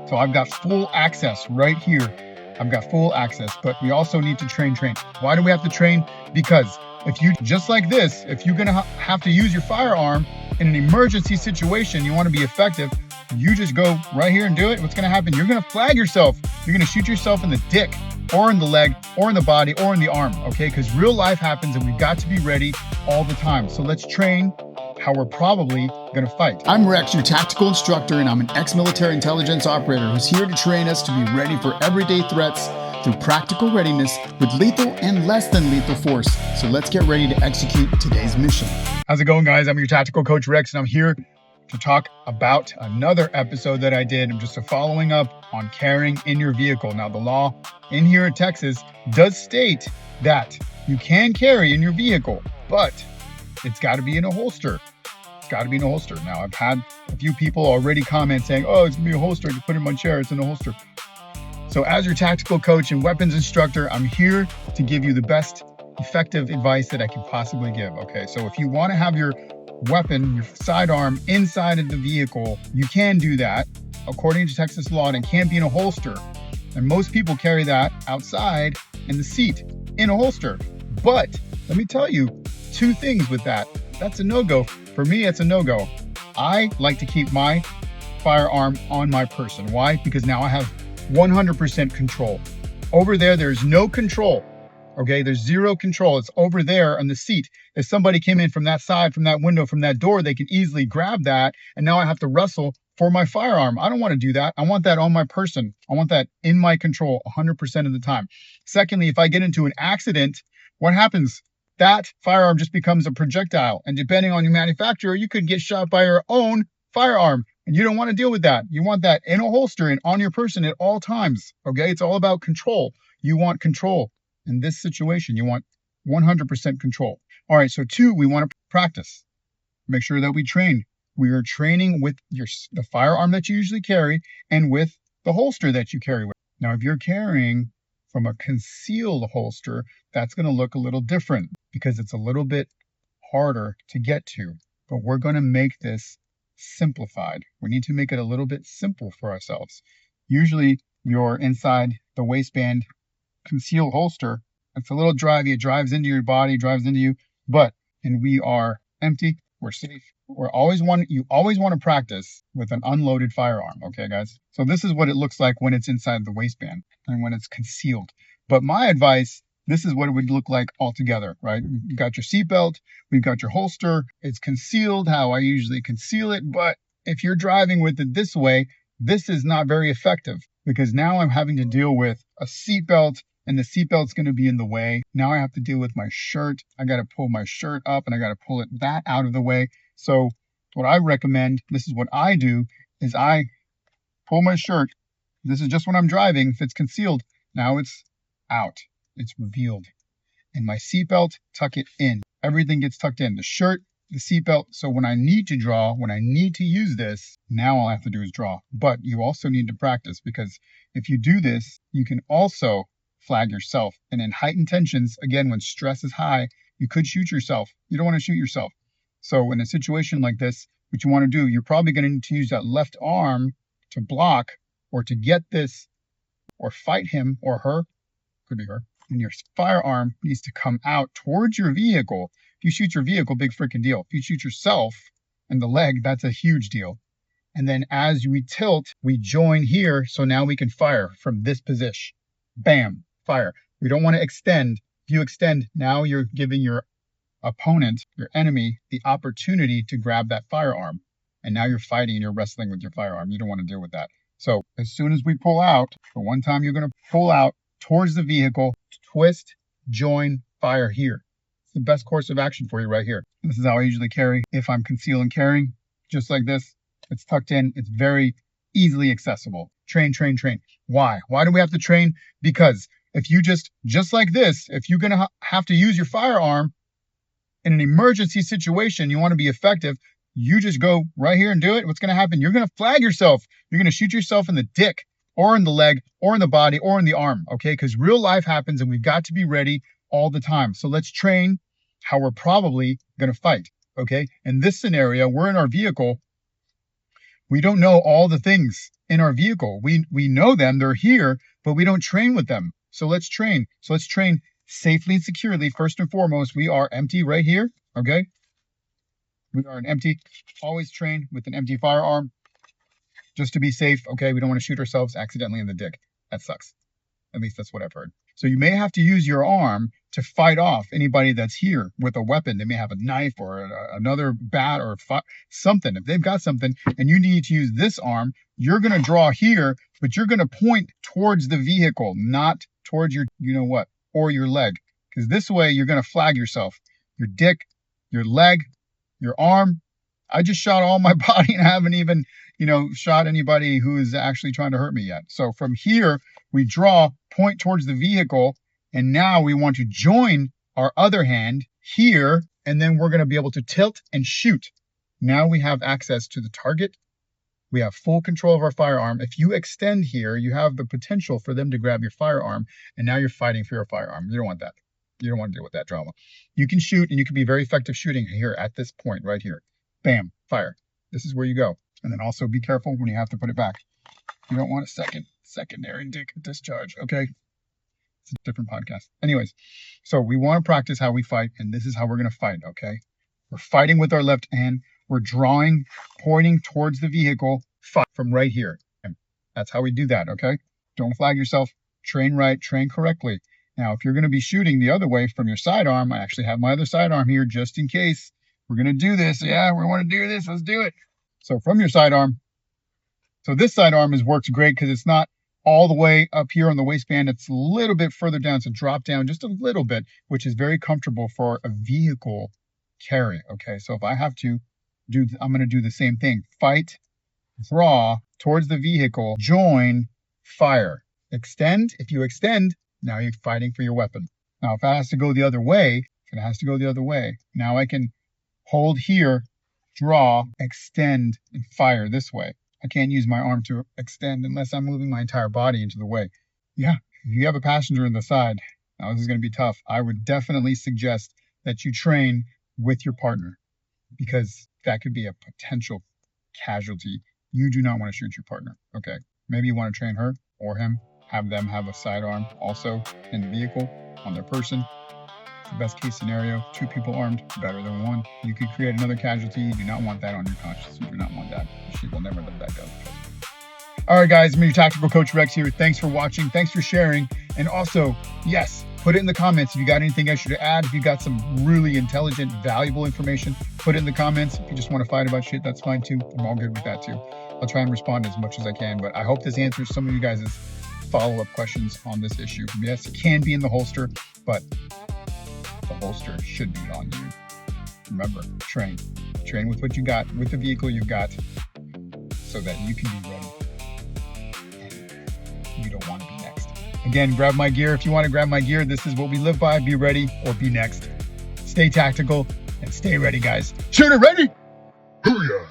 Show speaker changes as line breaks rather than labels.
So I've got full access right here. I've got full access, but we also need to train. Why do we have to train? Because if you, just like this, if you're gonna have to use your firearm in an emergency situation, you wanna be effective, you just go right here and do it. What's gonna happen? You're gonna flag yourself. You're gonna shoot yourself in the dick or in the leg or in the body or in the arm, okay? Because real life happens and we've got to be ready all the time. So let's train how we're probably gonna fight. I'm Rex, your tactical instructor, and I'm an ex-military intelligence operator who's here to train us to be ready for everyday threats through practical readiness with lethal and less than lethal force. So let's get ready to execute today's mission. How's it going, guys? I'm your tactical coach, Rex, and I'm here to talk about another episode that I did. I'm just following up on carrying in your vehicle. Now, the law in here in Texas does state that you can carry in your vehicle, but it's got to be in a holster. It's got to be in a holster. Now, I've had a few people already comment saying, oh, it's gonna be a holster. I can put it in my chair. It's in a holster. So as your tactical coach and weapons instructor, I'm here to give you the best effective advice that I can possibly give. Okay, so if you want to have your weapon, your sidearm inside of the vehicle, you can do that according to Texas law, and it can't be in a holster. And most people carry that outside in the seat in a holster. But let me tell you two things with that. That's a no-go. For me, it's a no-go. I like to keep my firearm on my person. Why? Because now I have 100% control. Over there, there's no control. Okay, there's zero control. It's over there on the seat. If somebody came in from that side, from that window, from that door, they can easily grab that. And now I have to wrestle for my firearm. I don't want to do that. I want that on my person. I want that in my control 100% of the time. Secondly, if I get into an accident, what happens? That firearm just becomes a projectile. And depending on your manufacturer, you could get shot by your own firearm. And you don't want to deal with that. You want that in a holster and on your person at all times. Okay, it's all about control. You want control. In this situation, you want 100% control. All right, so two, we want to practice. Make sure that we train. We are training with the firearm that you usually carry and with the holster that you carry with. Now, if you're carrying from a concealed holster, that's going to look a little different because it's a little bit harder to get to. But we're going to make this simplified. We need to make it a little bit simple for ourselves. Usually, you're inside the waistband concealed holster. It's a little drivey. It drives into your body, drives into you. And we are empty. We're safe. You always want to practice with an unloaded firearm. Okay, guys. So this is what it looks like when it's inside the waistband and when it's concealed. But my advice, this is what it would look like altogether, right? You got your seatbelt. We've got your holster. It's concealed how I usually conceal it. But if you're driving with it this way, this is not very effective because now I'm having to deal with a seatbelt. And the seatbelt's going to be in the way. Now I have to deal with my shirt. I got to pull my shirt up and I got to pull that out of the way. So what I recommend, this is what I do, is I pull my shirt. This is just when I'm driving. If it's concealed, now it's out. It's revealed. And my seatbelt, tuck it in. Everything gets tucked in. The shirt, the seatbelt. So when I need to draw, when I need to use this, now all I have to do is draw. But you also need to practice because if you do this, you can also flag yourself. And in heightened tensions, again, when stress is high, you could shoot yourself. You don't want to shoot yourself. So in a situation like this, what you want to do, you're probably going to need to use that left arm to block or to get this or fight him or her, could be her, and your firearm needs to come out towards your vehicle. If you shoot your vehicle, big freaking deal. If you shoot yourself in the leg, that's a huge deal. And then as we tilt, we join here. So now we can fire from this position. Bam. Fire. We don't want to extend. If you extend, now you're giving your opponent, your enemy, the opportunity to grab that firearm. And now you're fighting and you're wrestling with your firearm. You don't want to deal with that. So as soon as we pull out, the one time you're going to pull out towards the vehicle, twist, join, fire here. It's the best course of action for you right here. This is how I usually carry. If I'm concealed and carrying, just like this, it's tucked in. It's very easily accessible. Train. Why? Why do we have to train? Because if you just like this, if you're going to have to use your firearm in an emergency situation, you want to be effective, you just go right here and do it. What's going to happen? You're going to flag yourself. You're going to shoot yourself in the dick or in the leg or in the body or in the arm. Okay, because real life happens and we've got to be ready all the time. So let's train how we're probably going to fight. Okay, in this scenario, we're in our vehicle. We don't know all the things in our vehicle. We know them, they're here, but we don't train with them. So let's train. So let's train safely and securely. First and foremost, we are empty right here, okay? We are an empty. Always train with an empty firearm just to be safe, okay? We don't want to shoot ourselves accidentally in the dick. That sucks. At least that's what I've heard. So you may have to use your arm to fight off anybody that's here with a weapon. They may have a knife or another bat or something. If they've got something and you need to use this arm, you're going to draw here, but you're going to point towards the vehicle, not towards your, you know what, or your leg. Because this way you're going to flag yourself. Your dick, your leg, your arm. I just shot all my body and I haven't even, shot anybody who is actually trying to hurt me yet. So from here, we draw, point towards the vehicle, and now we want to join our other hand here, and then we're going to be able to tilt and shoot. Now we have access to the target. We have full control of our firearm. If you extend here, you have the potential for them to grab your firearm, and now you're fighting for your firearm. You don't want that. You don't want to deal with that drama. You can shoot, and you can be very effective shooting here at this point right here. Bam, fire. This is where you go. And then also be careful when you have to put it back. You don't want a secondary discharge, okay? It's a different podcast. Anyways, so we want to practice how we fight, and this is how we're going to fight, okay? We're fighting with our left hand. We're drawing, pointing towards the vehicle, fight from right here. And that's how we do that, okay? Don't flag yourself. Train right, train correctly. Now, if you're going to be shooting the other way from your sidearm, I actually have my other sidearm here just in case. We're going to do this. Yeah, we want to do this. Let's do it. So from your sidearm, so this sidearm works great because it's not all the way up here on the waistband. It's a little bit further down. So drop down just a little bit, which is very comfortable for a vehicle carry. Okay, so if I have to I'm going to do the same thing. Fight, draw towards the vehicle, join, fire. Extend. If you extend, now you're fighting for your weapon. Now, if it has to go the other way, now I can hold here, draw, extend, and fire this way. I can't use my arm to extend unless I'm moving my entire body into the way. Yeah, if you have a passenger in the side, now this is going to be tough. I would definitely suggest that you train with your partner because that could be a potential casualty. You do not want to shoot your partner, okay? Maybe you want to train her or him, have them have a sidearm also in the vehicle on their person. It's the best case scenario. 2 people armed, better than 1. You could create another casualty. You do not want that on your conscience. You do not want that. She will never let that go. All right, guys, I'm your Tactical Coach Rex here. Thanks for watching. Thanks for sharing. And also, yes, put it in the comments if you got anything extra to add. If you got some really intelligent, valuable information, put it in the comments. If you just want to fight about shit, that's fine too. I'm all good with that too. I'll try and respond as much as I can, but I hope this answers some of you guys' follow-up questions on this issue. Yes, it can be in the holster, but the holster should be on you. Remember, train with what you got, with the vehicle you got, so that you can be ready. And you don't want to be next. Again, grab my gear. If you want to grab my gear, this is what we live by. Be ready or be next. Stay tactical and stay ready, guys. Shooter ready? Hoo-yah!